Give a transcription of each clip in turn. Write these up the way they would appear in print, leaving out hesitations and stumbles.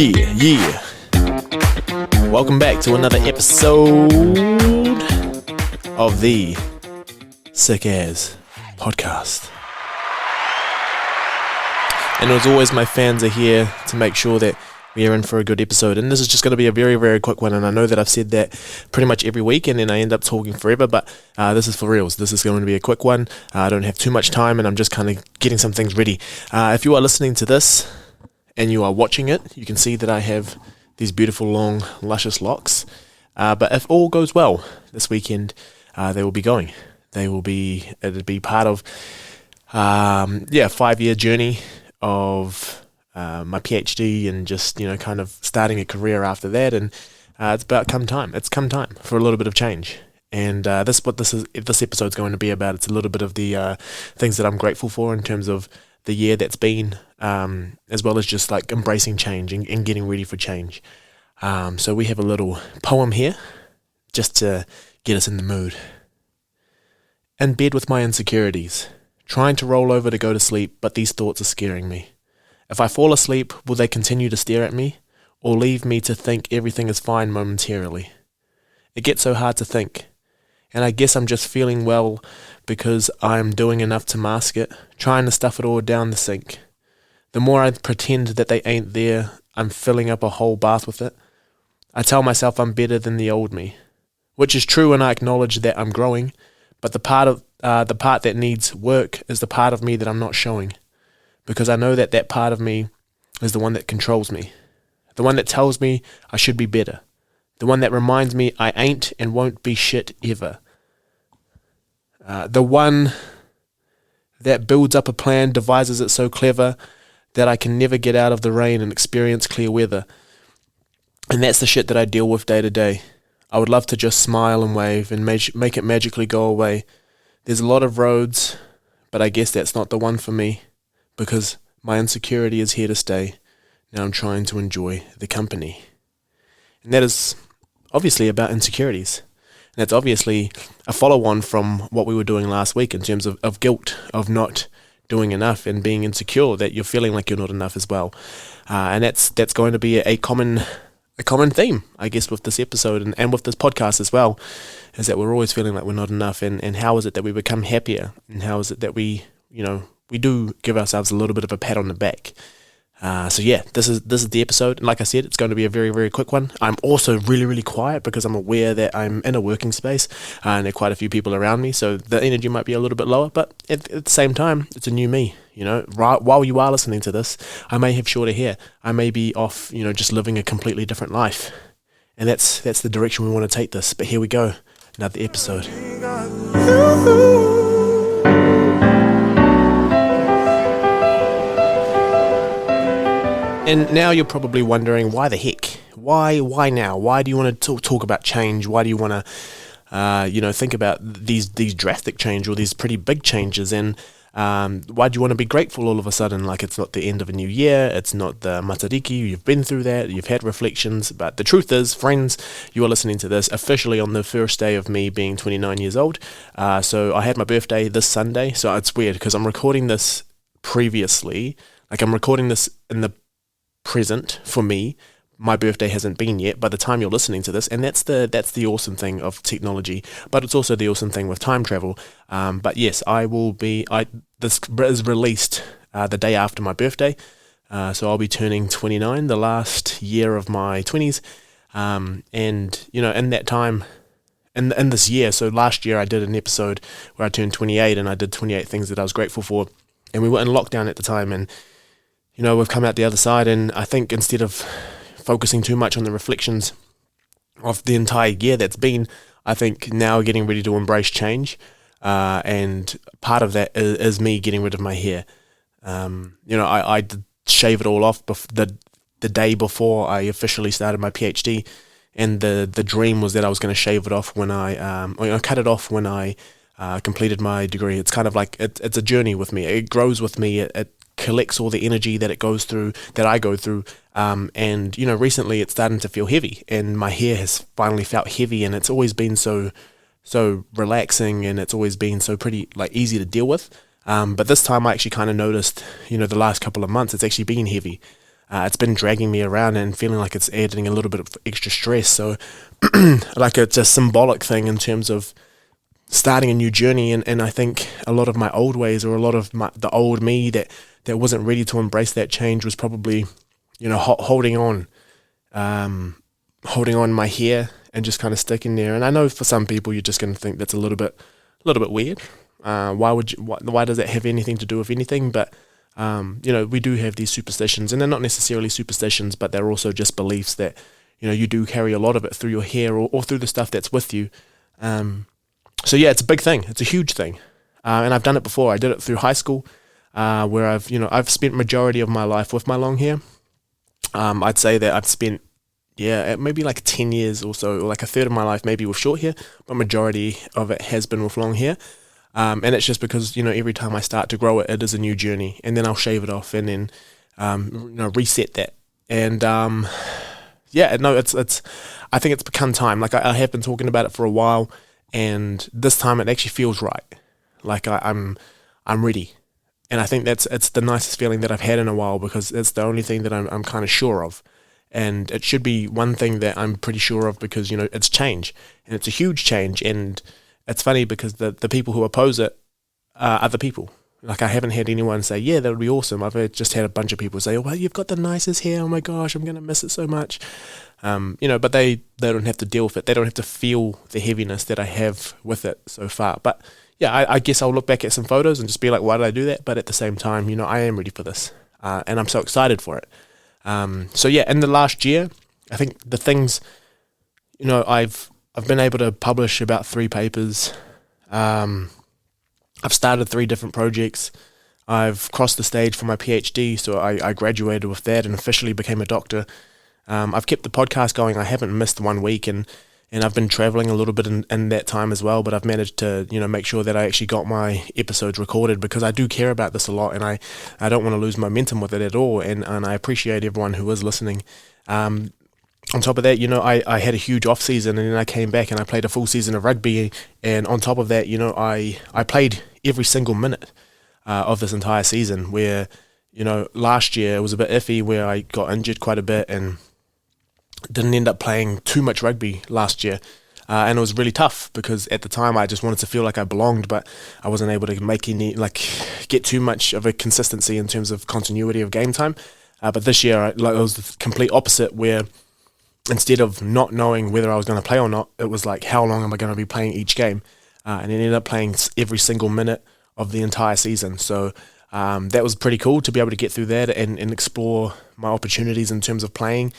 Yeah. Welcome back to another episode of the Sick As Podcast. And as always, my fans are here to make sure that we are in for a good episode. And this is just going to be a very, very quick one. And I know that I've said that pretty much every week and then I end up talking forever, but this is for reals. This is going to be a quick one. I don't have too much time and I'm just kind of getting some things ready. If you are listening to this and you are watching it, you can see that I have these beautiful, long, luscious locks. But if all goes well this weekend, they will be going. It'll be part of, 5-year journey of my PhD and just, kind of starting a career after that. And it's come time. It's come time for a little bit of change. And this episode's going to be about. It's a little bit of the things that I'm grateful for in terms of the year that's been, as well as just like embracing change and getting ready for change. So we have a little poem here just to get us in the mood. In bed with my insecurities, trying to roll over to go to sleep, but these thoughts are scaring me. If I fall asleep, will they continue to stare at me, or leave me to think everything is fine momentarily? It gets so hard to think, and I guess I'm just feeling well because I'm doing enough to mask it, trying to stuff it all down the sink. The more I pretend that they ain't there, I'm filling up a whole bath with it. I tell myself I'm better than the old me, which is true, and I acknowledge that I'm growing, but the part that needs work is the part of me that I'm not showing, because I know that part of me is the one that controls me, the one that tells me I should be better, the one that reminds me I ain't and won't be shit ever, the one that builds up a plan, devises it so clever that I can never get out of the rain and experience clear weather. And that's the shit that I deal with day to day. I would love to just smile and wave and make it magically go away. There's a lot of roads, but I guess that's not the one for me, because my insecurity is here to stay. Now I'm trying to enjoy the company. And that is obviously about insecurities. And that's obviously a follow-on from what we were doing last week in terms of guilt, of not doing enough and being insecure, that you're feeling like you're not enough as well. And that's going to be a common theme, I guess, with this episode and with this podcast as well, is that we're always feeling like we're not enough. And how is it that we become happier? And how is it that we do give ourselves a little bit of a pat on the back? So this is the episode. And like I said, it's going to be a very, very quick one. I'm also really, really quiet because I'm aware that I'm in a working space and there are quite a few people around me. So the energy might be a little bit lower, but at the same time, it's a new me. While you are listening to this, I may have shorter hair. I may be off, just living a completely different life. And that's the direction we want to take this. But here we go. Another episode. And now you're probably wondering, why the heck? Why now? Why do you want to talk about change? Why do you want to, think about these drastic change or these pretty big changes? And why do you want to be grateful all of a sudden? Like, it's not the end of a new year. It's not the Matariki. You've been through that. You've had reflections. But the truth is, friends, you are listening to this officially on the first day of me being 29 years old. So I had my birthday this Sunday. So it's weird because I'm recording this previously. Like, I'm recording this in the present for me. My birthday hasn't been yet by the time you're listening to this, and that's the awesome thing of technology, but it's also the awesome thing with time travel. But yes, this is released the day after my birthday, so I'll be turning 29, the last year of my 20s, and in that time, in this year, so last year I did an episode where I turned 28 and I did 28 things that I was grateful for, and we were in lockdown at the time, and we've come out the other side, and I think instead of focusing too much on the reflections of the entire year that's been, I think now getting ready to embrace change, and part of that is me getting rid of my hair. I did shave it all off the day before I officially started my PhD, and the dream was that I was going to shave it off when I cut it off when I completed my degree. It's kind of like it's a journey with me. It grows with me. It collects all the energy that I go through, and recently it's starting to feel heavy, and my hair has finally felt heavy, and it's always been so relaxing, and it's always been so pretty easy to deal with, but this time I actually kind of noticed, the last couple of months it's actually been heavy, it's been dragging me around and feeling like it's adding a little bit of extra stress. So like it's a symbolic thing in terms of starting a new journey, and I think a lot of my old ways, or a lot of the old me that wasn't ready to embrace that change, was probably, holding on my hair and just kind of sticking there. And I know for some people you're just going to think that's a little bit weird. Why does that have anything to do with anything? But we do have these superstitions, and they're not necessarily superstitions, but they're also just beliefs that you do carry a lot of it through your hair, or through the stuff that's with you. So yeah, it's a big thing. It's a huge thing, and I've done it before. I did it through high school, where I've spent majority of my life with my long hair. I'd say that I've spent maybe like 10 years or so, or like a third of my life maybe with short hair, but majority of it has been with long hair. And it's just because every time I start to grow it, it is a new journey, and then I'll shave it off and then reset that. And it's I think it's become time. Like I have been talking about it for a while. And this time it actually feels right. Like I'm ready. And I think it's the nicest feeling that I've had in a while, because it's the only thing that I'm kind of sure of. And it should be one thing that I'm pretty sure of, because, it's change. And it's a huge change. And it's funny because the people who oppose it are other people. Like I haven't had anyone say, yeah, that would be awesome. I've just had a bunch of people say, oh, well, you've got the nicest hair. Oh my gosh, I'm going to miss it so much. But they don't have to deal with it. They don't have to feel the heaviness that I have with it so far. But yeah, I guess I'll look back at some photos and just be like, why did I do that? But at the same time, I am ready for this. And I'm so excited for it. So yeah, in the last year, I think the things, I've been able to publish about 3 papers. I've started 3 different projects. I've crossed the stage for my PhD, so I graduated with that and officially became a doctor. I've kept the podcast going. I haven't missed 1 week, and I've been traveling a little bit in that time as well, but I've managed to, make sure that I actually got my episodes recorded, because I do care about this a lot, and I don't want to lose momentum with it at all, and I appreciate everyone who is listening. On top of that, I had a huge off season, and then I came back and I played a full season of rugby, and on top of that, I played every single minute of this entire season, where, last year it was a bit iffy, where I got injured quite a bit and didn't end up playing too much rugby last year. And it was really tough, because at the time I just wanted to feel like I belonged, but I wasn't able to get too much of a consistency in terms of continuity of game time. But this year, it was the complete opposite, where instead of not knowing whether I was going to play or not, it was like, how long am I going to be playing each game? And I ended up playing every single minute of the entire season. So that was pretty cool to be able to get through that and explore my opportunities in terms of playing.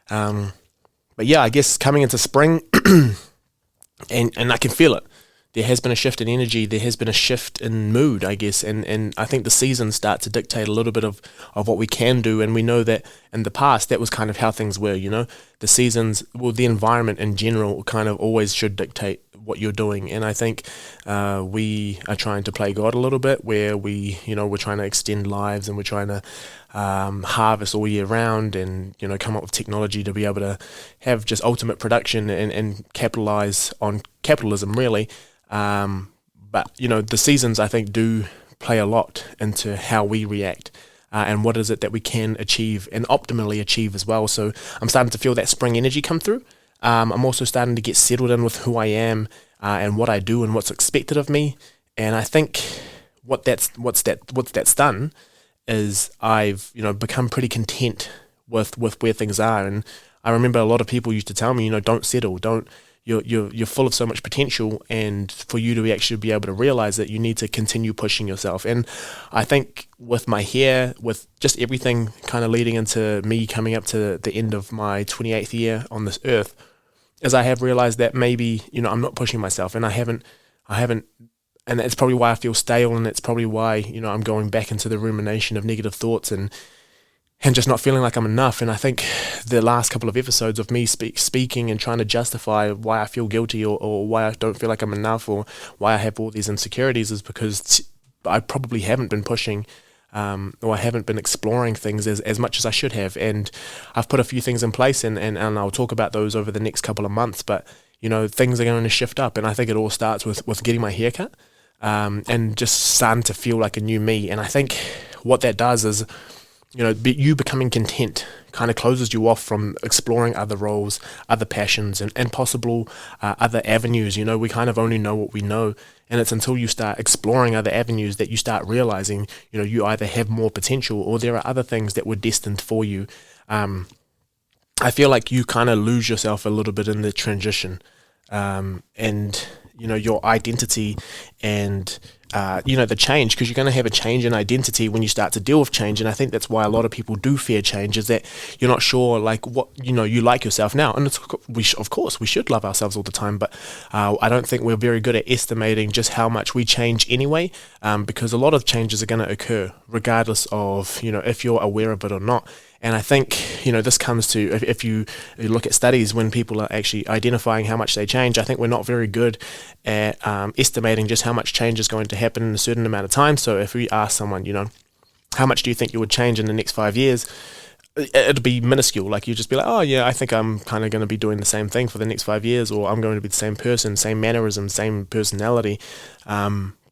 But yeah, I guess coming into spring, and I can feel it. There has been a shift in energy. There has been a shift in mood, I guess. And I think the seasons start to dictate a little bit of what we can do. And we know that in the past, that was kind of how things were, The seasons, the environment in general kind of always should dictate what you're doing. And I think we are trying to play God a little bit, where we're trying to extend lives, and we're trying to harvest all year round, and come up with technology to be able to have just ultimate production and capitalize on capitalism, really. But the seasons, I think, do play a lot into how we react, and what is it that we can achieve and optimally achieve as well. So I'm starting to feel that spring energy come through. I'm also starting to get settled in with who I am, and what I do and what's expected of me. And I think what's that's done is I've become pretty content with where things are. And I remember a lot of people used to tell me, don't settle, you're full of so much potential, and for you to actually be able to realize that, you need to continue pushing yourself. And I think with my hair, with just everything kind of leading into me coming up to the end of my 28th year on this earth, is I have realized that maybe, I'm not pushing myself, and I haven't, and it's probably why I feel stale, and it's probably why, I'm going back into the rumination of negative thoughts and just not feeling like I'm enough. And I think the last couple of episodes of me speaking and trying to justify why I feel guilty, or why I don't feel like I'm enough, or why I have all these insecurities, is because I probably haven't been pushing, or I haven't been exploring things as much as I should have. And I've put a few things in place, and I'll talk about those over the next couple of months. But, things are going to shift up. And I think it all starts with getting my hair cut, and just starting to feel like a new me. And I think what that does is you becoming content kind of closes you off from exploring other roles, other passions, and possible other avenues. We kind of only know what we know. And it's until you start exploring other avenues that you start realizing, you either have more potential or there are other things that were destined for you. I feel like you kind of lose yourself a little bit in the transition. And your identity and the change, because you're going to have a change in identity when you start to deal with change. And I think that's why a lot of people do fear change, is that you're not sure like what you like yourself now. And of course we should love ourselves all the time, but I don't think we're very good at estimating just how much we change anyway, because a lot of changes are going to occur regardless of if you're aware of it or not. And I think, this comes to, if you look at studies when people are actually identifying how much they change, I think we're not very good at estimating just how much change is going to happen in a certain amount of time. So if we ask someone, how much do you think you would change in the next 5 years? It'd be minuscule. Like, you just be like, oh yeah, I think I'm kind of going to be doing the same thing for the next 5 years, or I'm going to be the same person, same mannerism, same personality.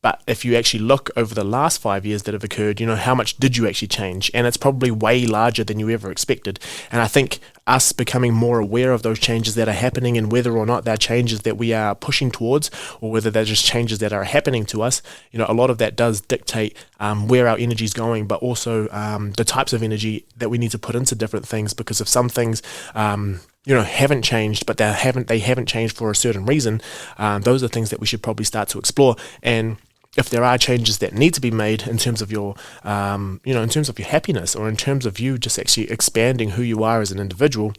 But if you actually look over the last 5 years that have occurred, how much did you actually change? And it's probably way larger than you ever expected. And I think us becoming more aware of those changes that are happening, and whether or not they're changes that we are pushing towards, or whether they're just changes that are happening to us, a lot of that does dictate where our energy is going, but also the types of energy that we need to put into different things. Because if some things haven't changed, but they haven't changed for a certain reason, those are things that we should probably start to explore. And if there are changes that need to be made in terms of your, in terms of your happiness, or in terms of you just actually expanding who you are as an individual,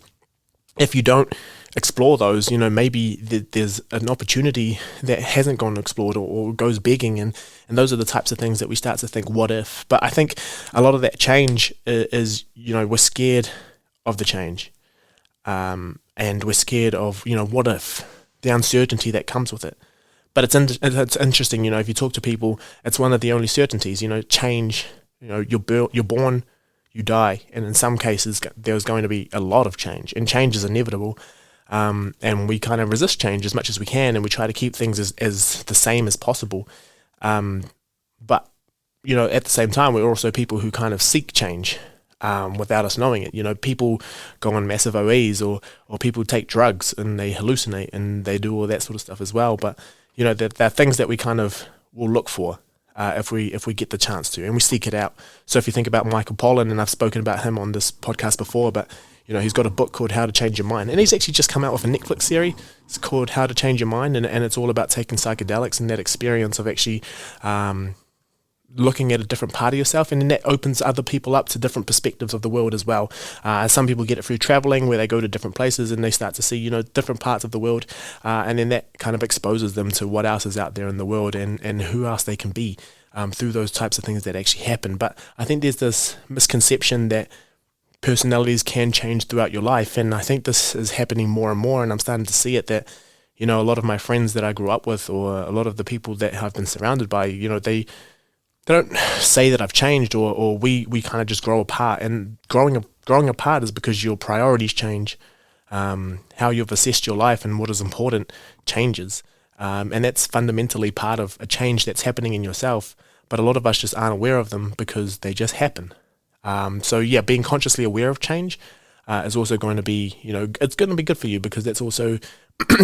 if you don't explore those, maybe there's an opportunity that hasn't gone explored, or goes begging, and those are the types of things that we start to think, what if? But I think a lot of that change is we're scared of the change, and we're scared of, what if, the uncertainty that comes with it. But it's interesting, if you talk to people, it's one of the only certainties. Change. You're born, you die, and in some cases there's going to be a lot of change, and change is inevitable. And we kind of resist change as much as we can, and we try to keep things as the same as possible. But at the same time, we're also people who kind of seek change without us knowing it. People go on massive OEs, or people take drugs and they hallucinate and they do all that sort of stuff as well. But there are things that we kind of will look for if we get the chance to, and we seek it out. So if you think about Michael Pollan, and I've spoken about him on this podcast before, but he's got a book called How to Change Your Mind, and he's actually just come out with a Netflix series. It's called How to Change Your Mind, and it's all about taking psychedelics and that experience of actually looking at a different part of yourself, and then that opens other people up to different perspectives of the world as well. Some people get it through traveling, where they go to different places and they start to see different parts of the world, and then that kind of exposes them to what else is out there in the world, and who else they can be through those types of things that actually happen. But I think there's this misconception that personalities can change throughout your life, and I think this is happening more and more, and I'm starting to see it, that a lot of my friends that I grew up with, or a lot of the people that I've been surrounded by, they don't say that I've changed, or we kind of just grow apart. And growing apart is because your priorities change, how you've assessed your life and what is important changes, and that's fundamentally part of a change that's happening in yourself. But a lot of us just aren't aware of them because they just happen. So yeah, being consciously aware of change is also going to be, it's going to be good for you, because that's also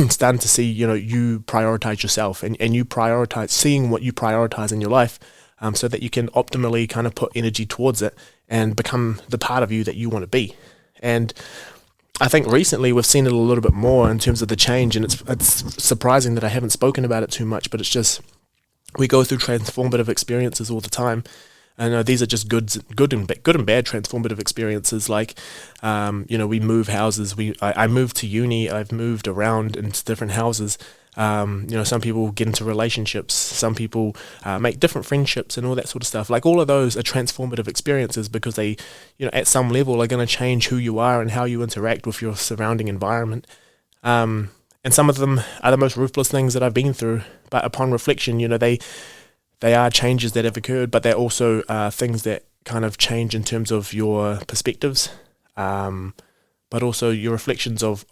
starting to see, you prioritize yourself, and you prioritize seeing what you prioritize in your life. So that you can optimally kind of put energy towards it and become the part of you that you want to be. And I think recently we've seen it a little bit more in terms of the change, and it's surprising that I haven't spoken about it too much, but it's just, we go through transformative experiences all the time. And these are just good and bad transformative experiences. Like, we move houses. I moved to uni. I've moved around into different houses. Some people get into relationships, some people make different friendships and all that sort of stuff. Like, all of those are transformative experiences, because they, at some level are going to change who you are and how you interact with your surrounding environment. And some of them are the most ruthless things that I've been through. But upon reflection, they are changes that have occurred, but they're also things that kind of change in terms of your perspectives, but also your reflections of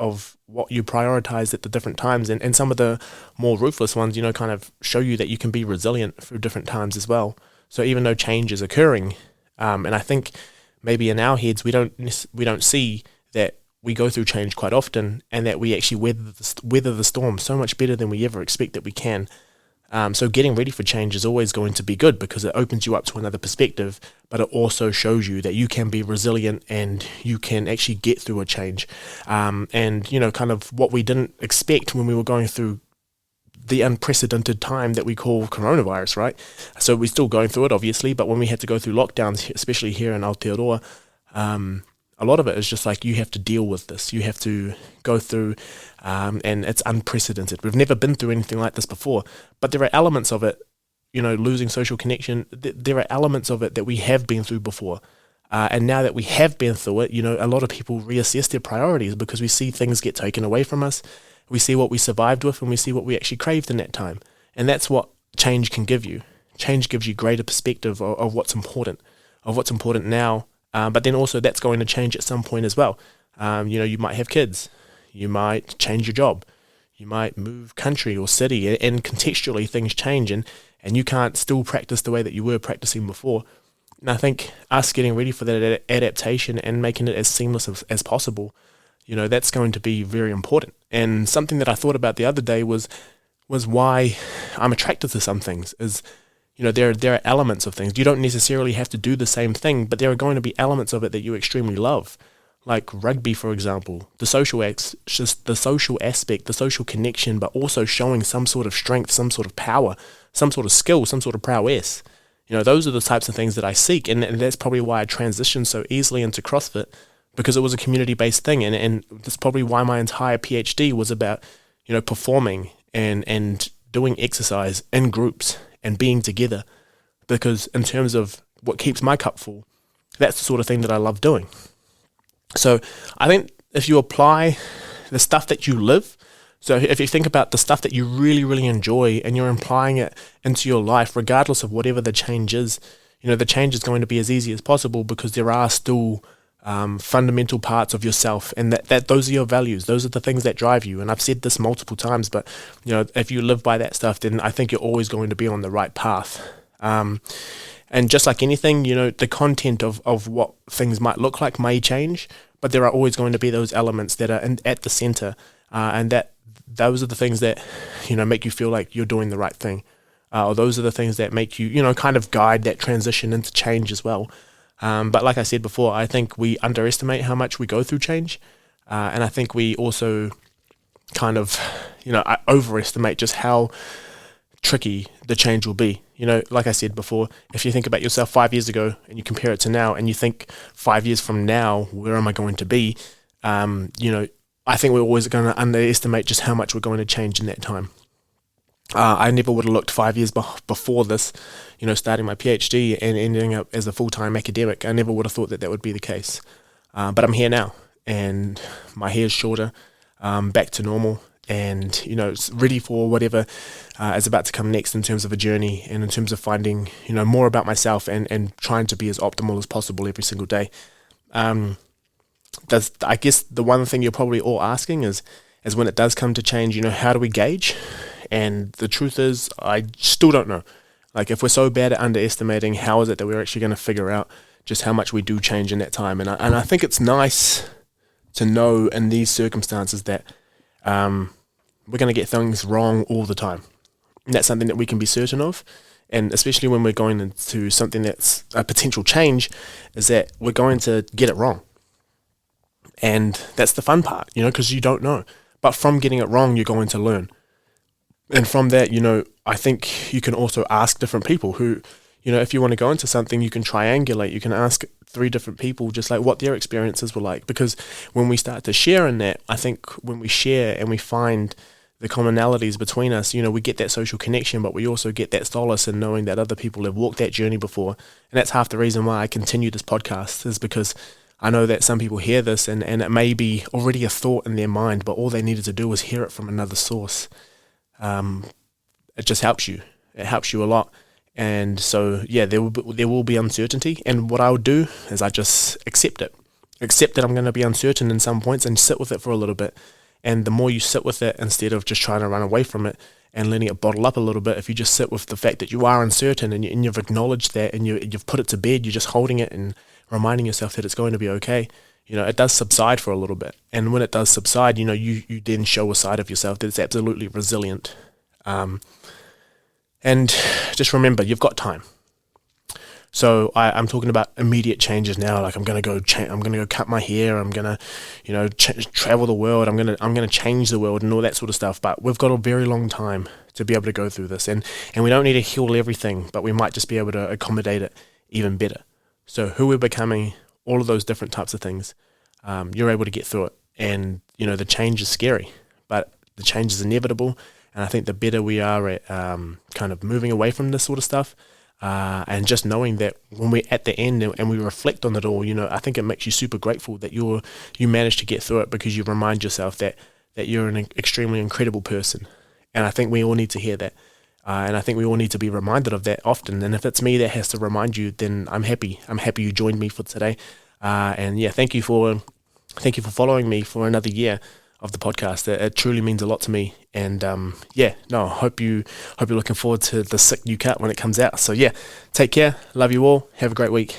what you prioritize at the different times. And some of the more ruthless ones, kind of show you that you can be resilient through different times as well. So even though change is occurring, and I think maybe in our heads we don't see that we go through change quite often, and that we actually weather the storm so much better than we ever expect that we can. So getting ready for change is always going to be good, because it opens you up to another perspective, but it also shows you that you can be resilient and you can actually get through a change. And, kind of what we didn't expect when we were going through the unprecedented time that we call coronavirus, right? So we're still going through it, obviously, but when we had to go through lockdowns, especially here in Aotearoa, a lot of it is just like, you have to deal with this. You have to go through, and it's unprecedented. We've never been through anything like this before, but there are elements of it, losing social connection. There are elements of it that we have been through before. And now that we have been through it, a lot of people reassess their priorities, because we see things get taken away from us. We see what we survived with, and we see what we actually craved in that time. And that's what change can give you. Change gives you greater perspective of what's important now. But then also that's going to change at some point as well. You might have kids. You might change your job. You might move country or city, and contextually things change, and you can't still practice the way that you were practicing before. And I think us getting ready for that adaptation and making it as seamless as possible, that's going to be very important. And something that I thought about the other day was why I'm attracted to some things is, there are elements of things. You don't necessarily have to do the same thing, but there are going to be elements of it that you extremely love. Like rugby, for example, the social aspect, the social connection, but also showing some sort of strength, some sort of power, some sort of skill, some sort of prowess. Those are the types of things that I seek, and that's probably why I transitioned so easily into CrossFit, because it was a community-based thing, and that's probably why my entire PhD was about, performing and doing exercise in groups and being together, because in terms of what keeps my cup full, that's the sort of thing that I love doing. So I think if you apply the stuff that you live, so if you think about the stuff that you really, really enjoy and you're applying it into your life, regardless of whatever the change is, the change is going to be as easy as possible, because there are still fundamental parts of yourself, and that those are your values. Those are the things that drive you. And I've said this multiple times, but if you live by that stuff, then I think you're always going to be on the right path. And just like anything, the content of what things might look like may change, but there are always going to be those elements that are at the center, and that those are the things that make you feel like you're doing the right thing, or those are the things that make you kind of guide that transition into change as well. But like I said before, I think we underestimate how much we go through change, and I think we also kind of overestimate just how tricky the change will be. Like I said before, if you think about yourself 5 years ago and you compare it to now, and you think 5 years from now, where am I going to be? I think we're always going to underestimate just how much we're going to change in that time. I never would have looked 5 years before this, starting my PhD and ending up as a full-time academic. I never would have thought that would be the case. But I'm here now, and my hair's shorter, back to normal, and it's ready for whatever is about to come next in terms of a journey, and in terms of finding more about myself, and trying to be as optimal as possible every single day. I guess the one thing you're probably all asking is when it does come to change, how do we gauge? And the truth is, I still don't know. Like, if we're so bad at underestimating, how is it that we're actually going to figure out just how much we do change in that time? And I think it's nice to know in these circumstances that we're going to get things wrong all the time. And that's something that we can be certain of. And especially when we're going into something that's a potential change, is that we're going to get it wrong. And that's the fun part, because you don't know. But from getting it wrong, you're going to learn. And from that, I think you can also ask different people who, if you want to go into something, you can triangulate. You can ask 3 different people just like what their experiences were like. Because when we start to share in that, I think when we share and we find the commonalities between us, we get that social connection, but we also get that solace in knowing that other people have walked that journey before. And that's half the reason why I continue this podcast, is because I know that some people hear this and it may be already a thought in their mind, but all they needed to do was hear it from another source. It just helps you. It helps you a lot. And so, there will be uncertainty. And what I would do is I just accept it. Accept that I'm going to be uncertain in some points, and sit with it for a little bit. And the more you sit with it, instead of just trying to run away from it and letting it bottle up a little bit, if you just sit with the fact that you are uncertain, and you've acknowledged that, and you've put it to bed, you're just holding it and reminding yourself that it's going to be okay, it does subside for a little bit. And when it does subside, you then show a side of yourself that's absolutely resilient. And just remember, you've got time. So I'm talking about immediate changes now. Like I'm gonna go cut my hair. I'm gonna, travel the world. I'm gonna change the world and all that sort of stuff. But we've got a very long time to be able to go through this, and we don't need to heal everything, but we might just be able to accommodate it even better. So who we're becoming, all of those different types of things, you're able to get through it. And the change is scary, but the change is inevitable. And I think the better we are at kind of moving away from this sort of stuff. And just knowing that when we're at the end and we reflect on it all, I think it makes you super grateful that you managed to get through it, because you remind yourself that you're an extremely incredible person. And I think we all need to hear that. And I think we all need to be reminded of that often. And if it's me that has to remind you, then I'm happy. I'm happy you joined me for today. And yeah, thank you for following me for another year of the podcast. It truly means a lot to me. And hope you're looking forward to the sick new cut when it comes out. So yeah, take care. Love you all. Have a great week.